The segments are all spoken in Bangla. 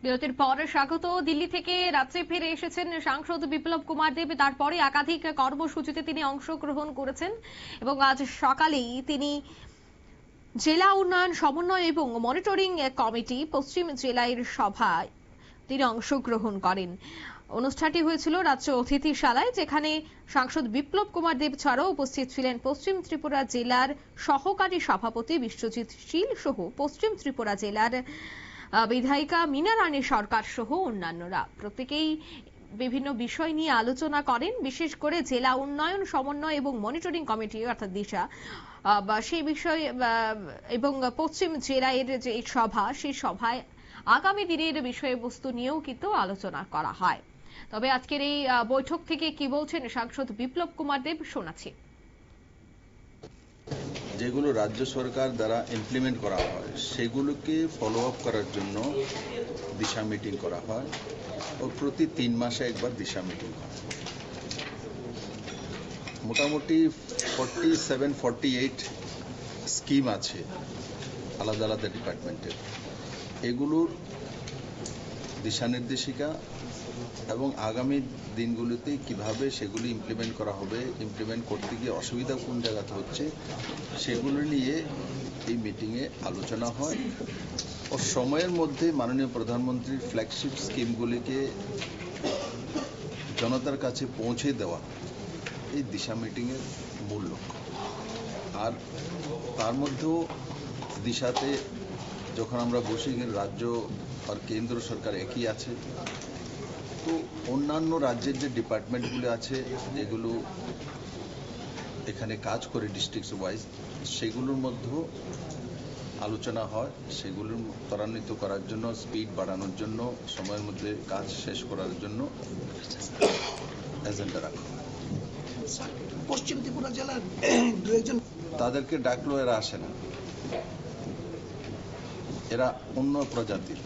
বিরতির পর স্বাগত। দিল্লি থেকে রাজ্যে ফিরে এসেছেন সাংসদ বিপ্লব কুমার দেব। তারপরে একাধিক কর্মসূচিতে তিনি অংশগ্রহণ করেছেন এবং আজ সকালেই তিনি জেলা উন্নয়ন সমন্বয় এবং মনিটরিং কমিটি পশ্চিম জেলার সভায় তিনি অংশগ্রহণ করেন। অনুষ্ঠানটি হয়েছিল রাজ্য অতিথিশালায়, যেখানে সাংসদ বিপ্লব কুমার দেব ছাড়াও উপস্থিত ছিলেন পশ্চিম ত্রিপুরা জেলার সহকারী সভাপতি বিশ্বজিৎ শীল সহ পশ্চিম ত্রিপুরা জেলার বিধায়িকা মীনা রানী সরকার সহ অন্যান্যরা। প্রত্যেকেই বিভিন্ন বিষয় নিয়ে আলোচনা করেন, বিশেষ করে জেলা উন্নয়ন সমন্বয় এবং মনিটরিং কমিটি অর্থাৎ দিশা সেই বিষয় এবং পশ্চিম জেলার যে সভা, সেই সভায় আগামী দিনের বিষয়বস্তু নিয়েও কিন্তু আলোচনা করা হয়। তবে আজকের এই বৈঠক থেকে কি বলছেন সাংসদ বিপ্লব কুমার দেব শোনাচ্ছি। যেগুলো রাজ্য সরকার দ্বারা ইমপ্লিমেন্ট করা হয় সেগুলোকে ফলো আপ করার জন্য দিশা মিটিং করা হয় ও প্রতি 3 মাসে একবার দিশা মিটিং হয়। মোটামুটি 47-48 স্কিম আছে আলাদা আলাদা ডিপার্টমেন্টের। এগুলোর দিশা নির্দেশিকা এবং আগামী দিনগুলোতে কিভাবে সেগুলি ইমপ্লিমেন্ট করা হবে, ইমপ্লিমেন্ট করতে গিয়ে অসুবিধা কোন জায়গাতে হচ্ছে সেগুলো নিয়ে এই মিটিংয়ে আলোচনা হয়। ও সময়ের মধ্যে মাননীয় প্রধানমন্ত্রীর ফ্ল্যাগশিপ স্কিমগুলিকে জনতার কাছে পৌঁছে দেওয়া এই দিশা মিটিংয়ের মূল লক্ষ্য। আর তার মধ্যেও দিশাতে যখন আমরা বসি, রাজ্য আর কেন্দ্র সরকার একই আছে, তো অন্যান্য রাজ্যের যে ডিপার্টমেন্টগুলো আছে যেগুলো এখানে কাজ করে ডিস্ট্রিক্ট ওয়াইজ, সেগুলোর মধ্যেও আলোচনা হয়। সেগুলো ত্বরান্বিত করার জন্য, স্পিড বাড়ানোর জন্য, সময়ের মধ্যে কাজ শেষ করার জন্য এজেন্ডা রাখা হয়। পশ্চিম ত্রিপুরা জেলার দু একজন তাদেরকে ডাকলো, এরা আসে না, এরা অন্য প্রজাতির।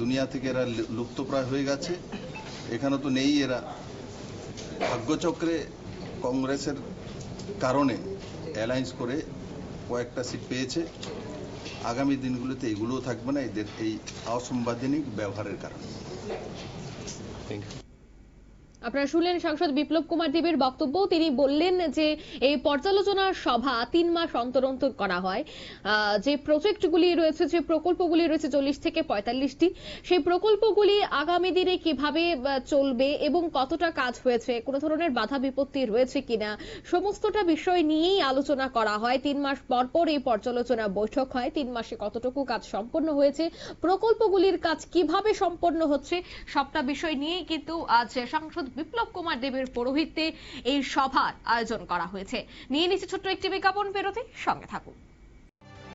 দুনিয়া থেকে এরা লুপ্তপ্রায় হয়ে গেছে, এখানে তো নেই। এরা ভাগ্যচক্রে কংগ্রেসের কারণে অ্যালায়েন্স করে কয়েকটা সিট পেয়েছে। আগামী দিনগুলোতে এগুলোও থাকবে না, এদের এই অসাংবিধানিক ব্যবহারের কারণে। আপনারা শুনলেন সাংসদ বিপ্লব কুমার দেবের বক্তব্য। তিনি বললেন যে এই পর্যালোচনা সভা 3 মাস অন্তর অন্তর করা হয়। যে প্রজেক্টগুলি রয়েছে, যে প্রকল্পগুলি রয়েছে 40 থেকে 45টি, সেই প্রকল্পগুলি আগামী দিনে কিভাবে চলবে এবং কতটা কাজ হয়েছে, কোনো ধরনের বাধা বিপত্তি রয়েছে কিনা, সমস্তটা বিষয় নিয়েই আলোচনা করা হয়। 3 মাস পর পর এই পর্যালোচনা বৈঠক হয়। 3 মাসে কতটুকু কাজ সম্পন্ন হয়েছে, প্রকল্পগুলির কাজ কিভাবে সম্পন্ন হচ্ছে, সবটা বিষয় নিয়েই কিন্তু আজ সাংসদ বিপ্লব কুমার দেবের পৌরোহিত্যে এই সভার আয়োজন করা হয়েছে। নিয়ে নিচ্ছে ছোট্ট একটি বিজ্ঞাপন বিরতি, সঙ্গে থাকুন।